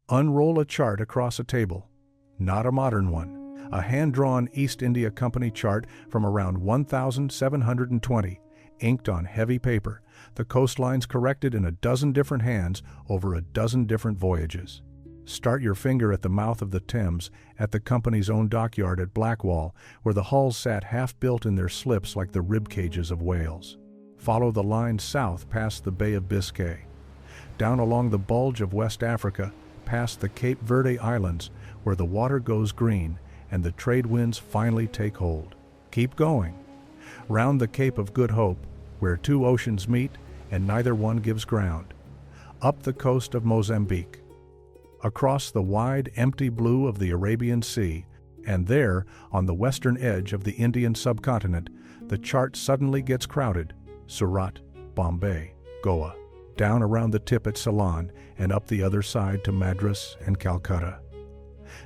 Unroll a chart across a table. Not a modern one. A hand-drawn East India Company chart from around 1720, inked on heavy paper, the coastlines corrected in a dozen different hands over a dozen different voyages. Start your finger at the mouth of the Thames, at the company's own dockyard at Blackwall, where the hulls sat half-built in their slips like the rib cages of whales. Follow the line south past the Bay of Biscay, down along the bulge of West Africa, past the Cape Verde Islands, where the water goes green and the trade winds finally take hold. Keep going. Round the Cape of Good Hope, where two oceans meet and neither one gives ground. Up the coast of Mozambique. Across the wide, empty blue of the Arabian Sea, and there, on the western edge of the Indian subcontinent, the chart suddenly gets crowded. Surat, Bombay, Goa. Down around the tip at Ceylon, and up the other side to Madras and Calcutta.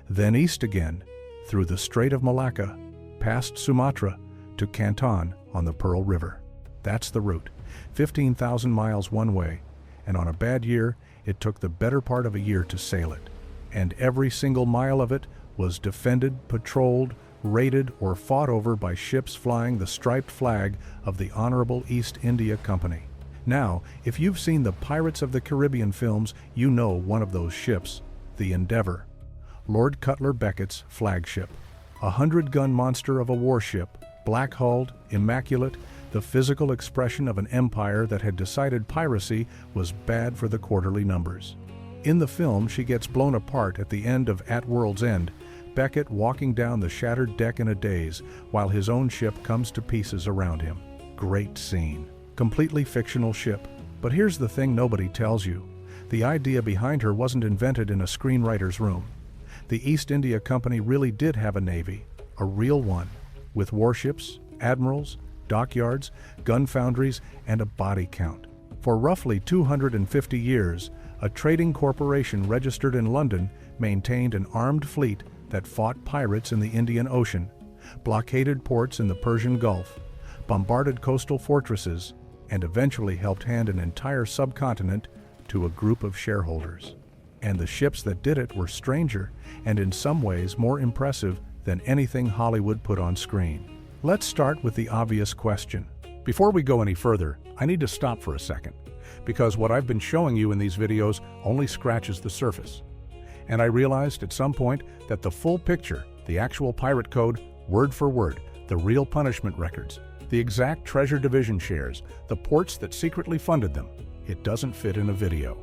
Then east again, through the Strait of Malacca, past Sumatra, to Canton on the Pearl River. That's the route, 15,000 miles one way, and on a bad year, it took the better part of a year to sail it. And every single mile of it was defended, patrolled, raided, or fought over by ships flying the striped flag of the Honorable East India Company. Now, if you've seen the Pirates of the Caribbean films, you know one of those ships, the Endeavour, Lord Cutler Beckett's Flagship. 100-gun monster of a warship, black-hulled, immaculate, the physical expression of an empire that had decided piracy was bad for the quarterly numbers. In the film, she gets blown apart at the end of At World's End, Beckett walking down the shattered deck in a daze while his own ship comes to pieces around him. Great scene. Completely fictional ship. But here's the thing nobody tells you. The idea behind her wasn't invented in a screenwriter's room. The East India Company really did have a navy, a real one, with warships, admirals, dockyards, gun foundries, and a body count. For roughly 250 years, a trading corporation registered in London maintained an armed fleet that fought pirates in the Indian Ocean, blockaded ports in the Persian Gulf, bombarded coastal fortresses, and eventually helped hand an entire subcontinent to a group of shareholders. And the ships that did it were stranger and in some ways more impressive than anything Hollywood put on screen. Let's start with the obvious question. Before we go any further, I need to stop for a second, because what I've been showing you in these videos only scratches the surface. And I realized at some point that the full picture, the actual pirate code, word for word, the real punishment records, the exact treasure division shares, the ports that secretly funded them, it doesn't fit in a video.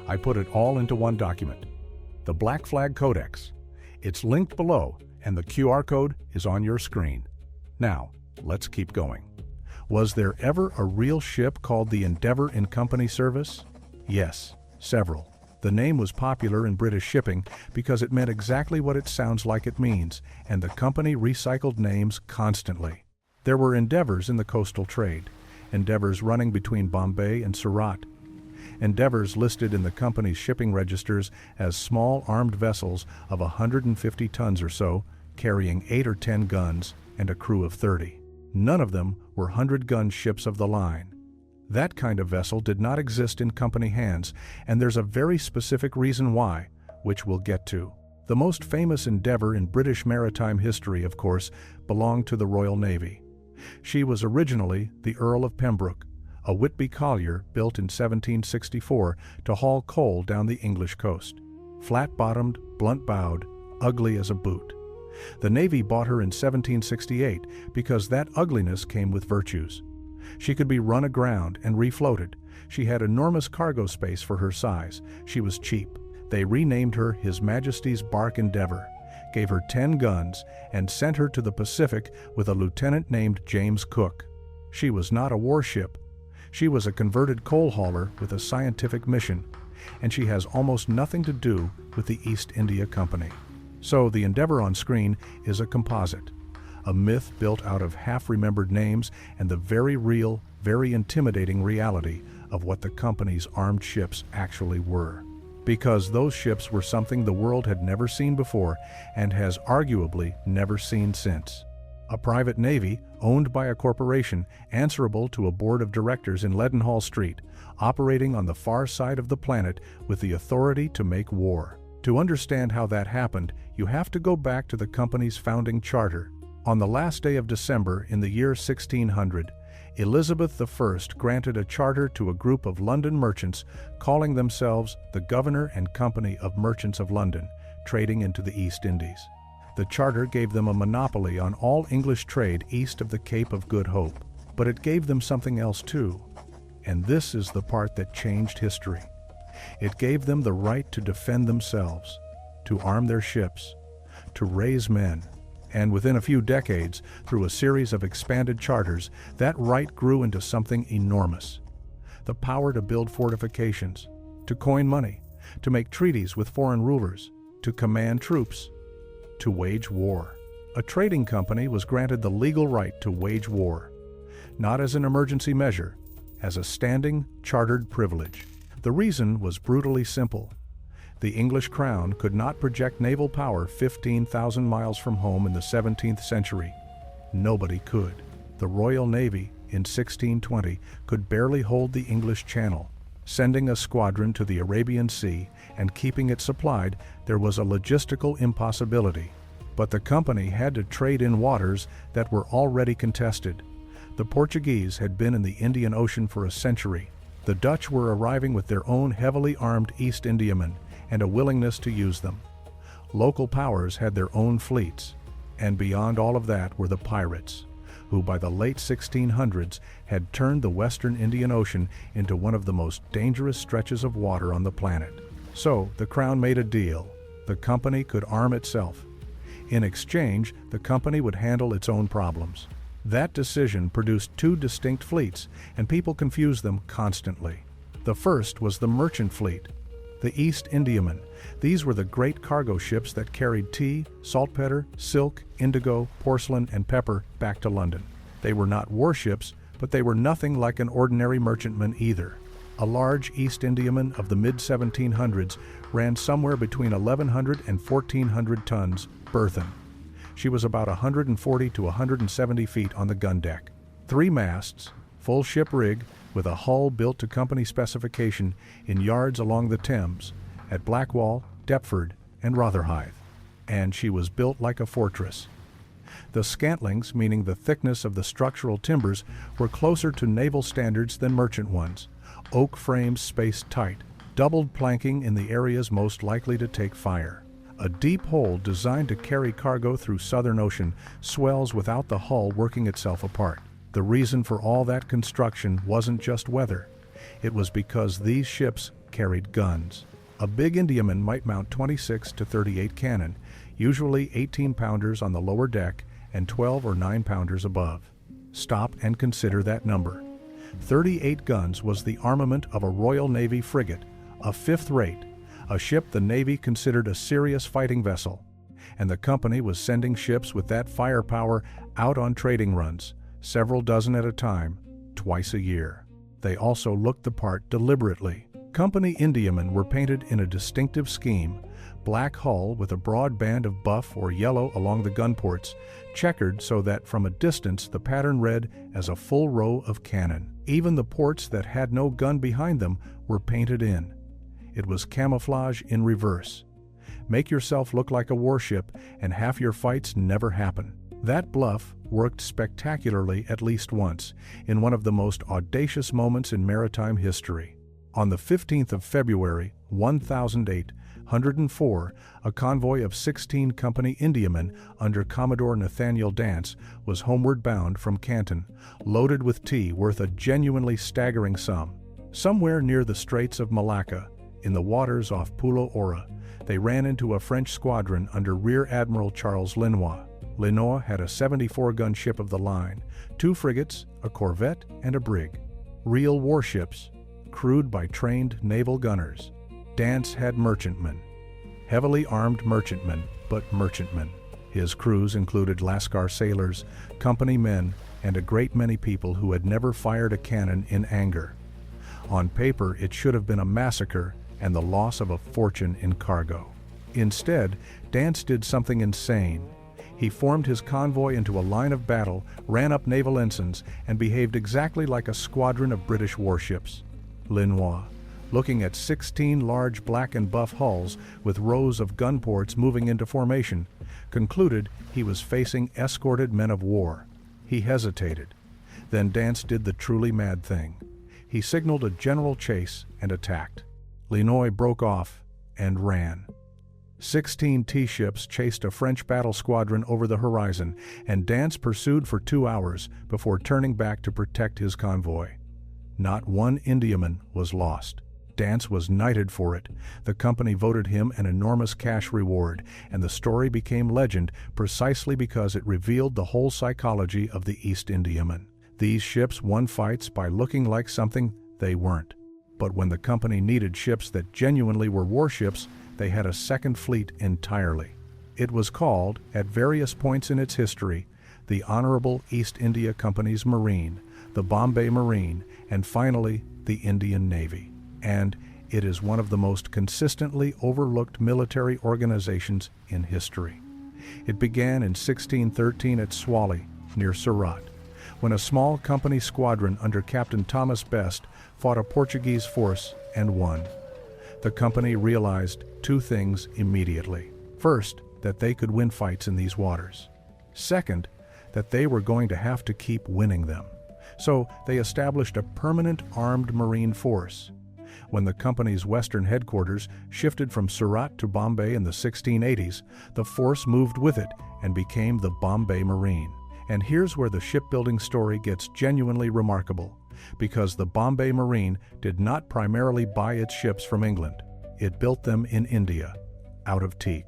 I put it all into one document, the Black Flag Codex. It's linked below, and the QR code is on your screen. Now, let's keep going. Was there ever a real ship called the Endeavour in company service? Yes, several. The name was popular in British shipping because it meant exactly what it sounds like it means, and the company recycled names constantly. There were Endeavours in the coastal trade, Endeavours running between Bombay and Surat, Endeavours listed in the company's shipping registers as small armed vessels of 150 tons or so, carrying 8 or 10 guns and a crew of 30. None of them were 100-gun ships of the line. That kind of vessel did not exist in company hands, and there's a very specific reason why, which we'll get to. The most famous Endeavour in British maritime history, of course, belonged to the Royal Navy. She was originally the Earl of Pembroke, a Whitby collier built in 1764 to haul coal down the English coast. Flat-bottomed, blunt-bowed, ugly as a boot. The Navy bought her in 1768 because that ugliness came with virtues. She could be run aground and refloated. She had enormous cargo space for her size. She was cheap. They renamed her His Majesty's Bark Endeavour, gave her 10 guns, and sent her to the Pacific with a lieutenant named James Cook. She was not a warship. She was a converted coal hauler with a scientific mission, and she has almost nothing to do with the East India Company. So the Endeavour on screen is a composite, a myth built out of half-remembered names and the very real, very intimidating reality of what the company's armed ships actually were. Because those ships were something the world had never seen before and has arguably never seen since. A private navy, owned by a corporation, answerable to a board of directors in Leadenhall Street, operating on the far side of the planet with the authority to make war. To understand how that happened, you have to go back to the company's founding charter. On the last day of December in the year 1600, Elizabeth I granted a charter to a group of London merchants calling themselves the Governor and Company of Merchants of London, trading into the East Indies. The charter gave them a monopoly on all English trade east of the Cape of Good Hope, but it gave them something else too. And this is the part that changed history. It gave them the right to defend themselves, to arm their ships, to raise men, and within a few decades, through a series of expanded charters, that right grew into something enormous. The power to build fortifications, to coin money, to make treaties with foreign rulers, to command troops, to wage war. A trading company was granted the legal right to wage war, not as an emergency measure, as a standing, chartered privilege. The reason was brutally simple. The English crown could not project naval power 15,000 miles from home in the 17th century. Nobody could. The Royal Navy, in 1620, could barely hold the English Channel. Sending a squadron to the Arabian Sea and keeping it supplied, there was a logistical impossibility. But the company had to trade in waters that were already contested. The Portuguese had been in the Indian Ocean for a century. The Dutch were arriving with their own heavily armed East Indiamen and a willingness to use them. Local powers had their own fleets, and beyond all of that were the pirates, who by the late 1600s had turned the Western Indian Ocean into one of the most dangerous stretches of water on the planet. So the Crown made a deal. The company could arm itself. In exchange, the company would handle its own problems. That decision produced two distinct fleets, and people confused them constantly. The first was the merchant fleet, the East Indiamen. These were the great cargo ships that carried tea, saltpeter, silk, indigo, porcelain, and pepper back to London. They were not warships, but they were nothing like an ordinary merchantman either. A large East Indiaman of the mid-1700s ran somewhere between 1,100 and 1,400 tons burthen. She was about 140 to 170 feet on the gun deck. 3 masts, full ship rig, with a hull built to company specification in yards along the Thames, at Blackwall, Deptford, and Rotherhithe. And she was built like a fortress. The scantlings, meaning the thickness of the structural timbers, were closer to naval standards than merchant ones. Oak frames spaced tight, doubled planking in the areas most likely to take fire. A deep hole designed to carry cargo through Southern Ocean swells without the hull working itself apart. The reason for all that construction wasn't just weather. It was because these ships carried guns. A big Indiaman might mount 26 to 38 cannon, usually 18-pounders on the lower deck and 12 or 9-pounders above. Stop and consider that number. 38 guns was the armament of a Royal Navy frigate, a 5th rate, a ship the Navy considered a serious fighting vessel, and the company was sending ships with that firepower out on trading runs, several dozen at a time, twice a year. They also looked the part deliberately. Company Indiamen were painted in a distinctive scheme, black hull with a broad band of buff or yellow along the gun ports, checkered so that from a distance the pattern read as a full row of cannon. Even the ports that had no gun behind them were painted in. It was camouflage in reverse. Make yourself look like a warship, and half your fights never happen. That bluff worked spectacularly at least once, in one of the most audacious moments in maritime history. On the 15th of February, 1804, a convoy of 16 Company Indiamen under Commodore Nathaniel Dance was homeward bound from Canton, loaded with tea worth a genuinely staggering sum. Somewhere near the Straits of Malacca, in the waters off Pulo Ora, they ran into a French squadron under Rear Admiral Charles Lenoir. Lenoir had a 74-gun ship of the line, 2 frigates, a corvette, and a brig. Real warships, crewed by trained naval gunners. Dance had merchantmen. Heavily armed merchantmen, but merchantmen. His crews included Lascar sailors, company men, and a great many people who had never fired a cannon in anger. On paper, it should have been a massacre and the loss of a fortune in cargo. Instead, Dance did something insane. He formed his convoy into a line of battle, ran up naval ensigns, and behaved exactly like a squadron of British warships. Lenoir, looking at 16 large black and buff hulls with rows of gun ports moving into formation, concluded he was facing escorted men of war. He hesitated. Then Dance did the truly mad thing. He signaled a general chase and attacked. Linois broke off and ran. 16 T-ships chased a French battle squadron over the horizon, and Dance pursued for 2 hours before turning back to protect his convoy. Not one Indiaman was lost. Dance was knighted for it. The company voted him an enormous cash reward, and the story became legend precisely because it revealed the whole psychology of the East Indiaman. These ships won fights by looking like something they weren't. But when the company needed ships that genuinely were warships, they had a second fleet entirely. It was called, at various points in its history, the Honorable East India Company's Marine, the Bombay Marine, and finally, the Indian Navy. And it is one of the most consistently overlooked military organizations in history. It began in 1613 at Swally, near Surat, when a small company squadron under Captain Thomas Best fought a Portuguese force and won. The company realized 2 things immediately. First, that they could win fights in these waters. Second, that they were going to have to keep winning them. So they established a permanent armed marine force. When the company's western headquarters shifted from Surat to Bombay in the 1680s, the force moved with it and became the Bombay Marine. And here's where the shipbuilding story gets genuinely remarkable, because the Bombay Marine did not primarily buy its ships from England. It built them in India, out of teak.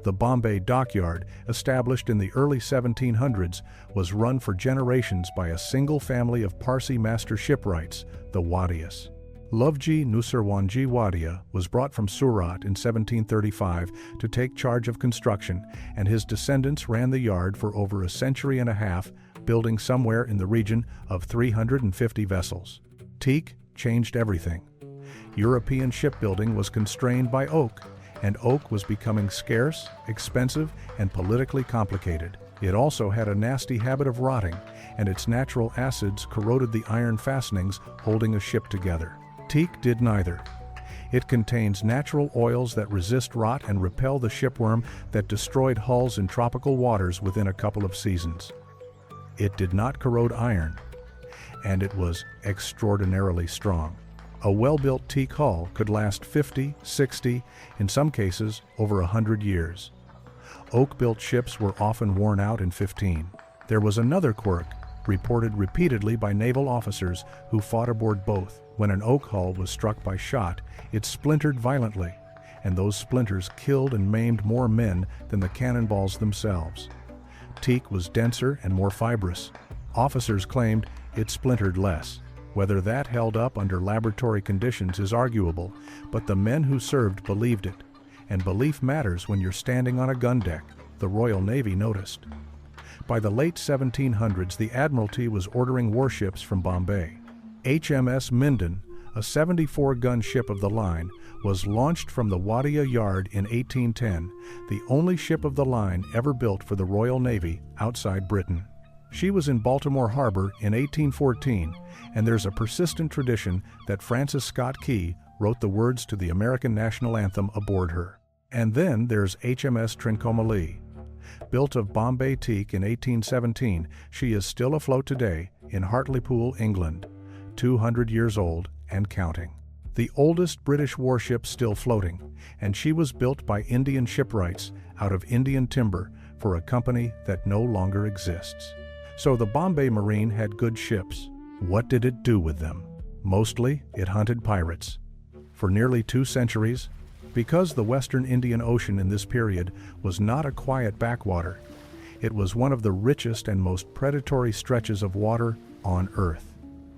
The Bombay dockyard, established in the early 1700s, was run for generations by a single family of Parsi master shipwrights, the Wadias. Lovji Nusserwanji Wadia was brought from Surat in 1735 to take charge of construction, and his descendants ran the yard for over a century and a half, building somewhere in the region of 350 vessels. Teak changed everything. European shipbuilding was constrained by oak, and oak was becoming scarce, expensive, and politically complicated. It also had a nasty habit of rotting, and its natural acids corroded the iron fastenings holding a ship together. Teak did neither. It contains natural oils that resist rot and repel the shipworm that destroyed hulls in tropical waters within a couple of seasons. It did not corrode iron, and it was extraordinarily strong. A well-built teak hull could last 50, 60, in some cases over 100 years. Oak-built ships were often worn out in 15. There was another quirk, reported repeatedly by naval officers who fought aboard both. When an oak hull was struck by shot, it splintered violently, and those splinters killed and maimed more men than the cannonballs themselves. Teak was denser and more fibrous. Officers claimed it splintered less. Whether that held up under laboratory conditions is arguable, but the men who served believed it. And belief matters when you're standing on a gun deck, the Royal Navy noticed. By the late 1700s, the Admiralty was ordering warships from Bombay. HMS Minden, a 74-gun ship of the line, was launched from the Wadia Yard in 1810, the only ship of the line ever built for the Royal Navy outside Britain. She was in Baltimore Harbor in 1814, and there's a persistent tradition that Francis Scott Key wrote the words to the American national anthem aboard her. And then there's HMS Trincomalee. Built of Bombay teak in 1817, she is still afloat today in Hartlepool, England, 200 years old and counting. The oldest British warship still floating, and she was built by Indian shipwrights out of Indian timber for a company that no longer exists. So the Bombay Marine had good ships. What did it do with them? Mostly, it hunted pirates. For nearly 2 centuries, because the Western Indian Ocean in this period was not a quiet backwater, it was one of the richest and most predatory stretches of water on Earth.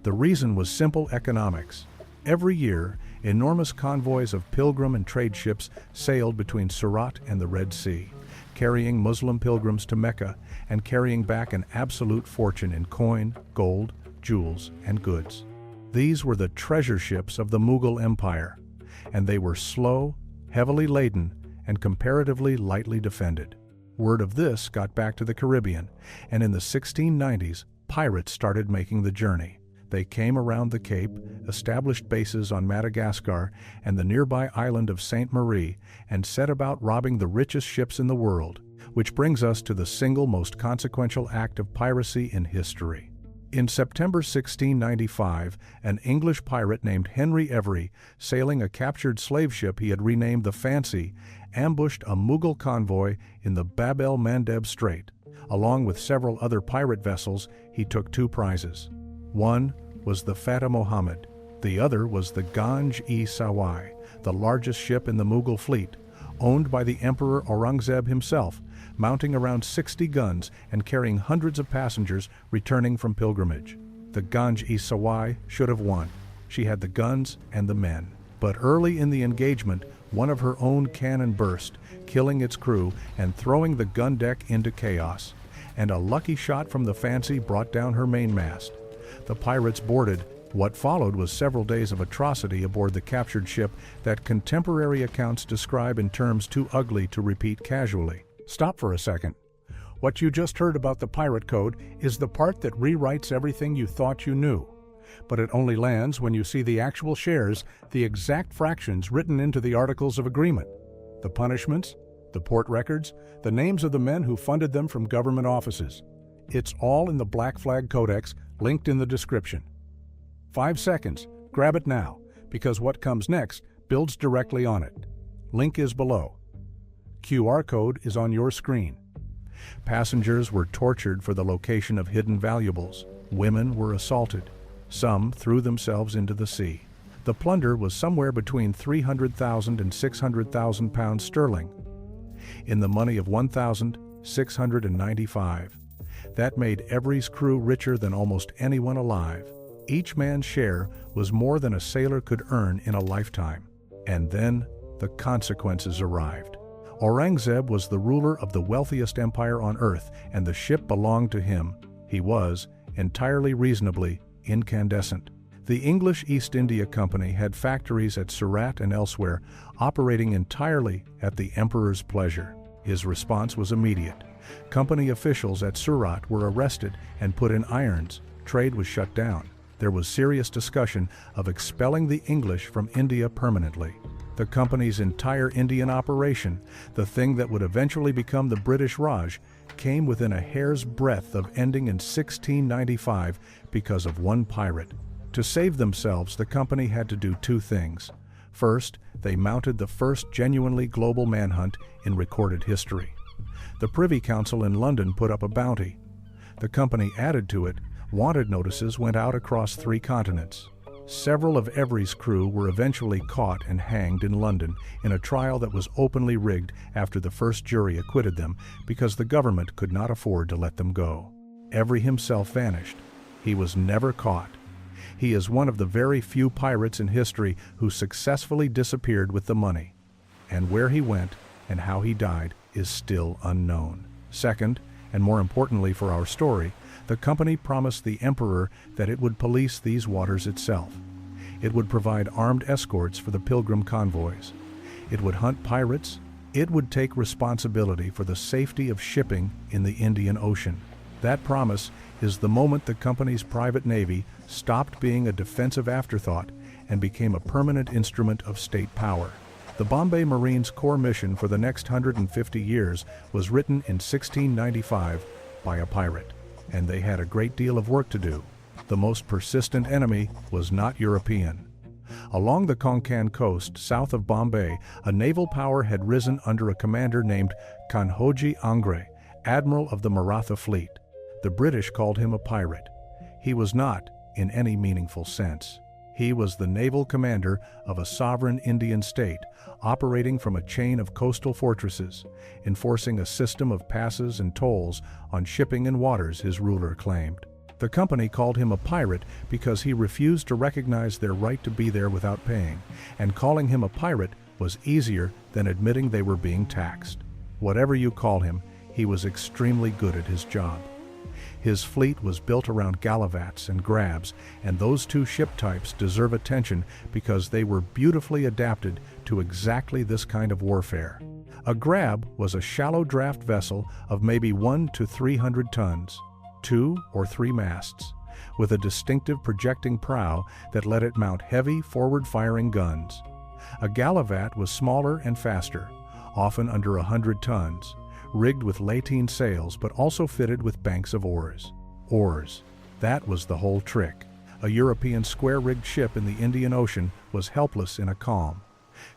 The reason was simple economics. Every year, enormous convoys of pilgrim and trade ships sailed between Surat and the Red Sea, carrying Muslim pilgrims to Mecca and carrying back an absolute fortune in coin, gold, jewels, and goods. These were the treasure ships of the Mughal Empire, and they were slow, heavily laden, and comparatively lightly defended. Word of this got back to the Caribbean, and in the 1690s, pirates started making the journey. They came around the Cape, established bases on Madagascar and the nearby island of Sainte Marie, and set about robbing the richest ships in the world, which brings us to the single most consequential act of piracy in history. In September 1695, an English pirate named Henry Every, sailing a captured slave ship he had renamed the Fancy, ambushed a Mughal convoy in the Bab el Mandeb Strait. Along with several other pirate vessels, he took 2 prizes. One was the Fateh Mohammed. The other was the Ganj-e-Sawai, the largest ship in the Mughal fleet, owned by the Emperor Aurangzeb himself, mounting around 60 guns and carrying hundreds of passengers returning from pilgrimage. The Ganj-e-Sawai should have won. She had the guns and the men. But early in the engagement, one of her own cannon burst, killing its crew and throwing the gun deck into chaos. And a lucky shot from the Fancy brought down her mainmast. The pirates boarded. What followed was several days of atrocity aboard the captured ship that contemporary accounts describe in terms too ugly to repeat casually. Stop for a second. What you just heard about the pirate code is the part that rewrites everything you thought you knew. But it only lands when you see the actual shares, the exact fractions written into the Articles of Agreement, the punishments, the port records, the names of the men who funded them from government offices. It's all in the Black Flag Codex, linked in the description. 5 seconds. Grab it now, because what comes next builds directly on it. Link is below. QR code is on your screen. Passengers were tortured for the location of hidden valuables. Women were assaulted. Some threw themselves into the sea. The plunder was somewhere between 300,000 and 600,000 pounds sterling, in the money of 1,695. That made Every's crew richer than almost anyone alive. Each man's share was more than a sailor could earn in a lifetime. And then the consequences arrived. Aurangzeb was the ruler of the wealthiest empire on earth, and the ship belonged to him. He was, entirely reasonably, incandescent. The English East India Company had factories at Surat and elsewhere, operating entirely at the emperor's pleasure. His response was immediate. Company officials at Surat were arrested and put in irons. Trade was shut down. There was serious discussion of expelling the English from India permanently. The company's entire Indian operation, the thing that would eventually become the British Raj, came within a hair's breadth of ending in 1695 because of one pirate. To save themselves, the company had to do 2 things. First, they mounted the first genuinely global manhunt in recorded history. The Privy Council in London put up a bounty. The company added to it. Wanted notices went out across 3 continents. Several of Every's crew were eventually caught and hanged in London in a trial that was openly rigged after the first jury acquitted them because the government could not afford to let them go. Every himself vanished. He was never caught. He is one of the very few pirates in history who successfully disappeared with the money. And where he went and how he died is still unknown. Second, and more importantly for our story, the company promised the emperor that it would police these waters itself. It would provide armed escorts for the pilgrim convoys. It would hunt pirates. It would take responsibility for the safety of shipping in the Indian Ocean. That promise is the moment the company's private navy stopped being a defensive afterthought and became a permanent instrument of state power. The Bombay Marine's core mission for the next 150 years was written in 1695 by a pirate, and they had a great deal of work to do. The most persistent enemy was not European. Along the Konkan coast, south of Bombay, a naval power had risen under a commander named Kanhoji Angre, admiral of the Maratha fleet. The British called him a pirate. He was not, in any meaningful sense. He was the naval commander of a sovereign Indian state, operating from a chain of coastal fortresses, enforcing a system of passes and tolls on shipping and waters his ruler claimed. The company called him a pirate because he refused to recognize their right to be there without paying, and calling him a pirate was easier than admitting they were being taxed. Whatever you call him, he was extremely good at his job. His fleet was built around gallivats and grabs, and those 2 ship types deserve attention because they were beautifully adapted to exactly this kind of warfare. A grab was a shallow draft vessel of maybe 1 to 300 tons, 2 or 3 masts. with a distinctive projecting prow that let it mount heavy forward-firing guns. A galavat was smaller and faster, often under 100 tons, rigged with lateen sails but also fitted with banks of oars. Oars. That was the whole trick. A European square-rigged ship in the Indian Ocean was helpless in a calm.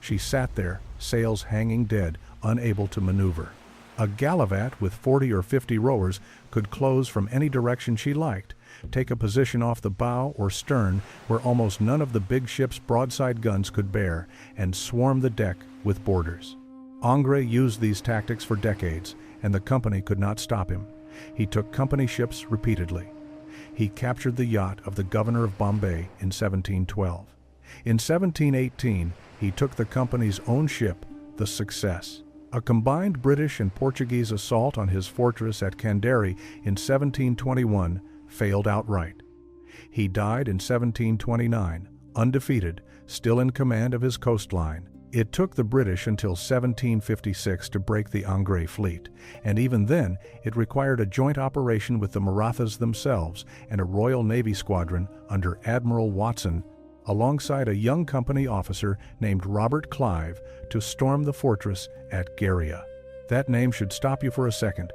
She sat there, sails hanging dead, unable to maneuver. A galavat with 40 or 50 rowers could close from any direction she liked, take a position off the bow or stern where almost none of the big ship's broadside guns could bear, and swarm the deck with boarders. Ingres used these tactics for decades, and the company could not stop him. He took company ships repeatedly. He captured the yacht of the governor of Bombay in 1712. In 1718, he took the company's own ship, the Success. A combined British and Portuguese assault on his fortress at Candere in 1721 failed outright. He died in 1729, undefeated, still in command of his coastline. It took the British until 1756 to break the Ingres fleet, and even then it required a joint operation with the Marathas themselves and a Royal Navy squadron under Admiral Watson, alongside a young company officer named Robert Clive, to storm the fortress at Garia. That name should stop you for a second.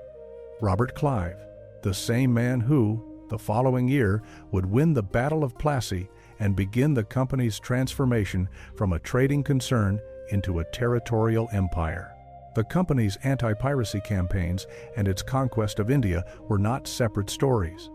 Robert Clive, the same man who, the following year, would win the Battle of Plassey and begin the company's transformation from a trading concern into a territorial empire. The company's anti-piracy campaigns and its conquest of India were not separate stories.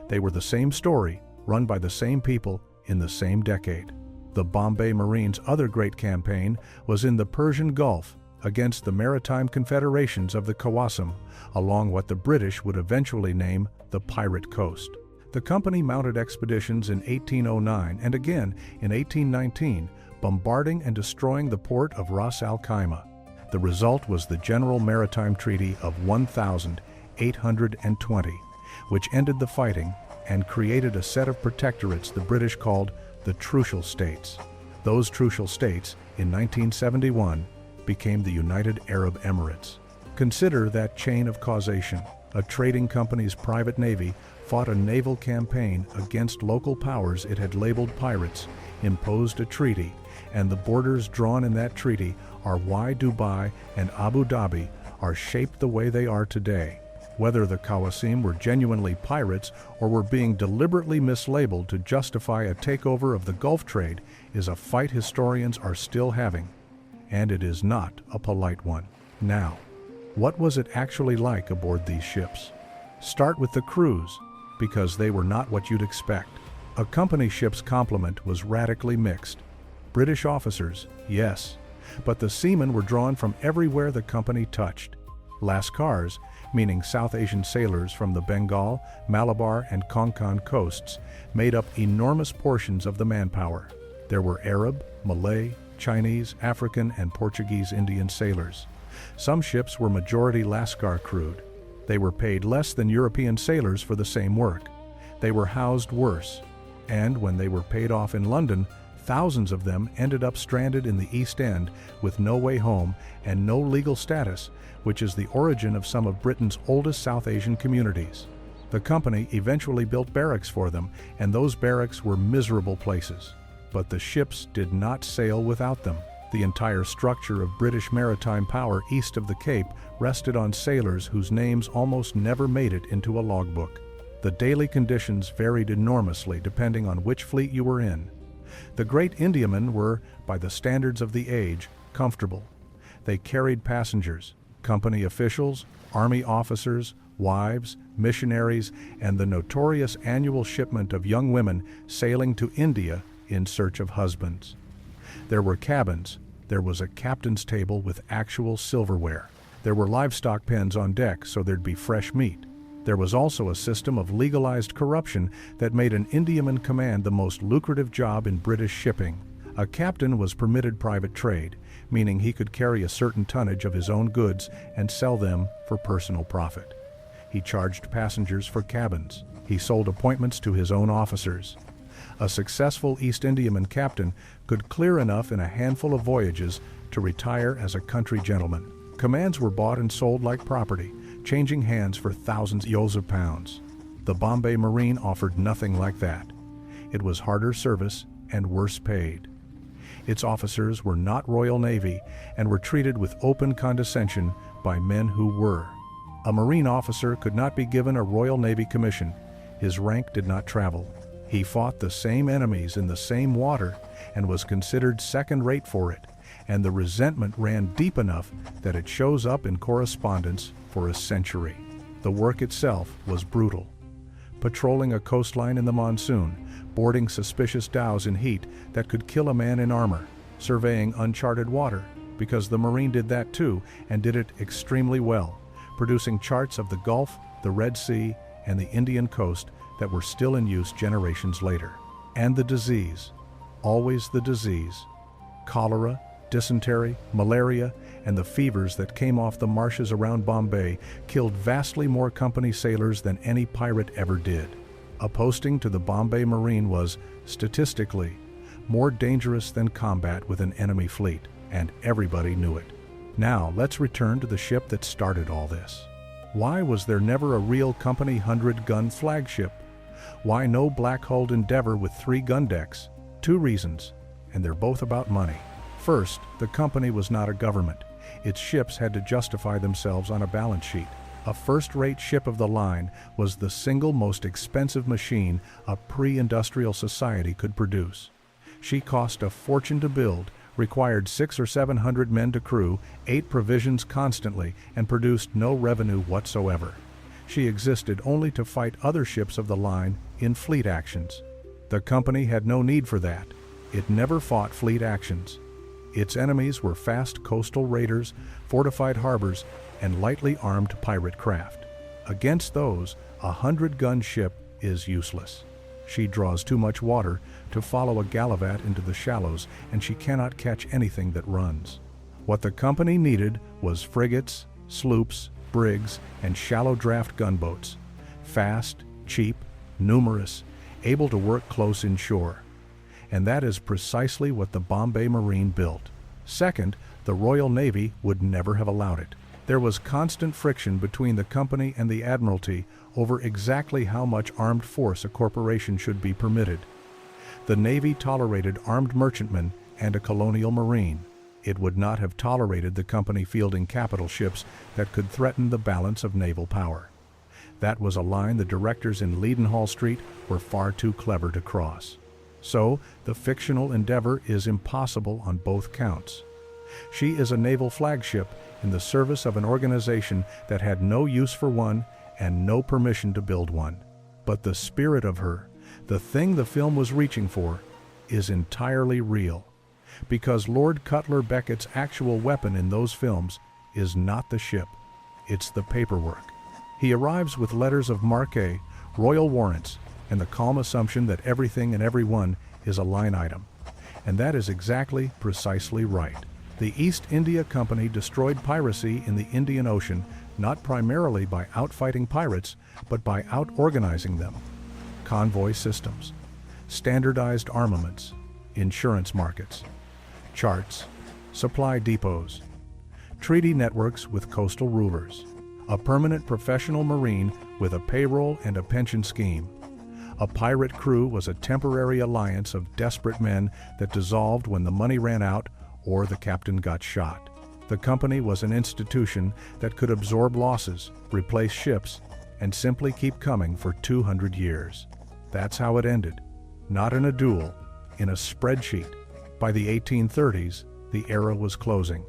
They were the same story, run by the same people in the same decade. The Bombay Marine's other great campaign was in the Persian Gulf against the maritime confederations of the Qawasim, along what the British would eventually name the Pirate Coast. The company mounted expeditions in 1809 and again in 1819, bombarding and destroying the port of Ras Al Khaimah. The result was the General Maritime Treaty of 1820, which ended the fighting and created a set of protectorates the British called the Trucial States. Those Trucial States, in 1971, became the United Arab Emirates. Consider that chain of causation. A trading company's private navy fought a naval campaign against local powers it had labeled pirates, imposed a treaty, and the borders drawn in that treaty are why Dubai and Abu Dhabi are shaped the way they are today. Whether the Qawasim were genuinely pirates or were being deliberately mislabeled to justify a takeover of the Gulf trade is a fight historians are still having, and it is not a polite one. Now, what was it actually like aboard these ships? Start with the crews, because they were not what you'd expect. A company ship's complement was radically mixed. British officers, yes, but the seamen were drawn from everywhere the company touched. Lascars, meaning South Asian sailors from the Bengal, Malabar, and Konkan coasts, made up enormous portions of the manpower. There were Arab, Malay, Chinese, African, and Portuguese Indian sailors. Some ships were majority Lascar crewed. They were paid less than European sailors for the same work. They were housed worse, and when they were paid off in London, thousands of them ended up stranded in the East End with no way home and no legal status, which is the origin of some of Britain's oldest South Asian communities. The company eventually built barracks for them, and those barracks were miserable places. But the ships did not sail without them. The entire structure of British maritime power east of the Cape rested on sailors whose names almost never made it into a logbook. The daily conditions varied enormously depending on which fleet you were in. The great Indiamen were, by the standards of the age, comfortable. They carried passengers, company officials, army officers, wives, missionaries, and the notorious annual shipment of young women sailing to India in search of husbands. There were cabins. There was a captain's table with actual silverware. There were livestock pens on deck so there'd be fresh meat. There was also a system of legalized corruption that made an Indiaman command the most lucrative job in British shipping. A captain was permitted private trade, meaning he could carry a certain tonnage of his own goods and sell them for personal profit. He charged passengers for cabins. He sold appointments to his own officers. A successful East Indiaman captain could clear enough in a handful of voyages to retire as a country gentleman. Commands were bought and sold like property, changing hands for thousands of pounds. The Bombay Marine offered nothing like that. It was harder service and worse paid. Its officers were not Royal Navy and were treated with open condescension by men who were. A Marine officer could not be given a Royal Navy commission. His rank did not travel. He fought the same enemies in the same water and was considered second-rate for it, and the resentment ran deep enough that it shows up in correspondence for a century. The work itself was brutal. Patrolling a coastline in the monsoon, boarding suspicious dhows in heat that could kill a man in armor, surveying uncharted water, because the Marine did that too and did it extremely well, producing charts of the Gulf, the Red Sea, and the Indian coast that were still in use generations later. And the disease, always the disease, cholera, dysentery, malaria, and the fevers that came off the marshes around Bombay killed vastly more company sailors than any pirate ever did. A posting to the Bombay Marine was, statistically, more dangerous than combat with an enemy fleet, and everybody knew it. Now, let's return to the ship that started all this. Why was there never a real company 100-gun flagship? Why no black-hulled Endeavour with 3 gun decks? 2 reasons, and they're both about money. First, the company was not a government. Its ships had to justify themselves on a balance sheet. A first-rate ship of the line was the single most expensive machine a pre-industrial society could produce. She cost a fortune to build, required 600 or 700 men to crew, ate provisions constantly, and produced no revenue whatsoever. She existed only to fight other ships of the line in fleet actions. The company had no need for that. It never fought fleet actions. Its enemies were fast coastal raiders, fortified harbors, and lightly armed pirate craft. Against those, a 100-gun ship is useless. She draws too much water to follow a galavat into the shallows, and she cannot catch anything that runs. What the company needed was frigates, sloops, brigs, and shallow draft gunboats. Fast, cheap, numerous, able to work close inshore. And that is precisely what the Bombay Marine built. Second, the Royal Navy would never have allowed it. There was constant friction between the company and the Admiralty over exactly how much armed force a corporation should be permitted. The Navy tolerated armed merchantmen and a colonial marine. It would not have tolerated the company fielding capital ships that could threaten the balance of naval power. That was a line the directors in Leadenhall Street were far too clever to cross. So, the fictional Endeavour is impossible on both counts. She is a naval flagship in the service of an organization that had no use for one and no permission to build one. But the spirit of her, the thing the film was reaching for, is entirely real. Because Lord Cutler Beckett's actual weapon in those films is not the ship, it's the paperwork. He arrives with letters of marque, royal warrants, and the calm assumption that everything and everyone is a line item. And that is exactly, precisely right. The East India Company destroyed piracy in the Indian Ocean not primarily by outfighting pirates, but by out-organizing them. Convoy systems, standardized armaments, insurance markets, charts, supply depots, treaty networks with coastal rulers, a permanent professional marine with a payroll and a pension scheme. A pirate crew was a temporary alliance of desperate men that dissolved when the money ran out or the captain got shot. The company was an institution that could absorb losses, replace ships, and simply keep coming for 200 years. That's how it ended. Not in a duel, in a spreadsheet. By the 1830s, the era was closing.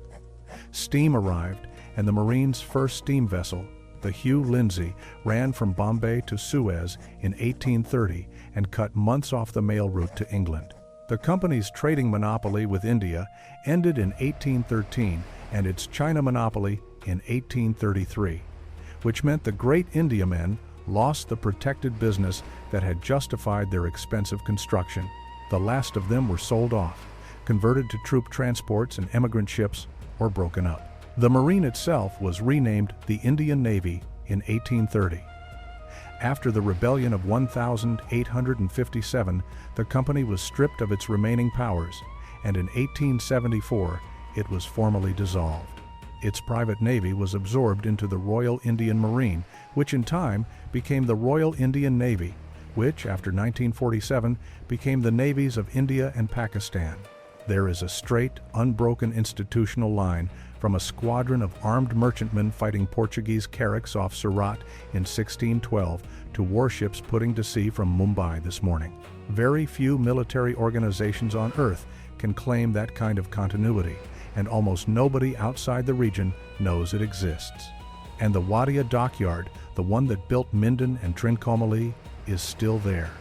Steam arrived, and the Marine's first steam vessel, the Hugh Lindsay, ran from Bombay to Suez in 1830 and cut months off the mail route to England. The company's trading monopoly with India ended in 1813 and its China monopoly in 1833, which meant the great Indiamen lost the protected business that had justified their expensive construction. The last of them were sold off, converted to troop transports and emigrant ships, or broken up. The Marine itself was renamed the Indian Navy in 1830. After the rebellion of 1857, the company was stripped of its remaining powers, and in 1874 it was formally dissolved. Its private navy was absorbed into the Royal Indian Marine, which in time became the Royal Indian Navy, which, after 1947, became the navies of India and Pakistan. There is a straight, unbroken institutional line from a squadron of armed merchantmen fighting Portuguese carracks off Surat in 1612 to warships putting to sea from Mumbai this morning. Very few military organizations on Earth can claim that kind of continuity, and almost nobody outside the region knows it exists. And the Wadia dockyard, the one that built Minden and Trincomalee, is still there.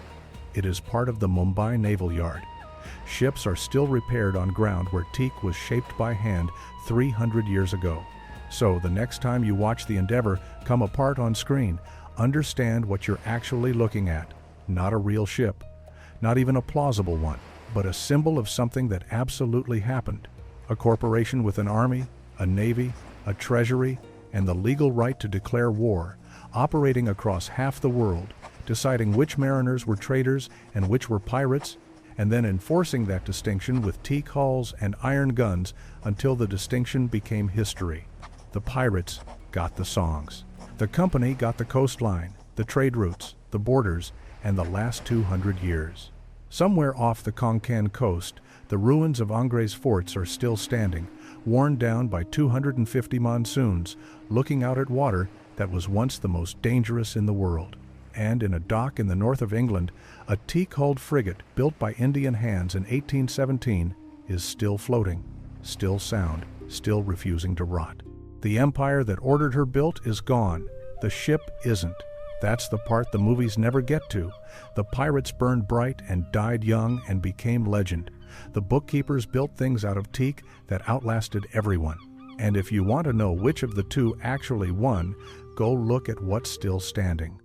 It is part of the Mumbai Naval Yard. Ships are still repaired on ground where teak was shaped by hand 300 years ago. So the next time you watch the Endeavour come apart on screen, understand what you're actually looking at. Not a real ship, not even a plausible one, but a symbol of something that absolutely happened. A corporation with an army, a navy, a treasury, and the legal right to declare war, operating across half the world, deciding which mariners were traitors and which were pirates, and then enforcing that distinction with teak hulls and iron guns until the distinction became history. The pirates got the songs. The company got the coastline, the trade routes, the borders, and the last 200 years. Somewhere off the Konkan coast, the ruins of Angres forts are still standing, worn down by 250 monsoons, looking out at water that was once the most dangerous in the world. And in a dock in the north of England, a teak-hulled frigate built by Indian hands in 1817 is still floating, still sound, still refusing to rot. The empire that ordered her built is gone. The ship isn't. That's the part the movies never get to. The pirates burned bright and died young and became legend. The bookkeepers built things out of teak that outlasted everyone. And if you want to know which of the two actually won, go look at what's still standing.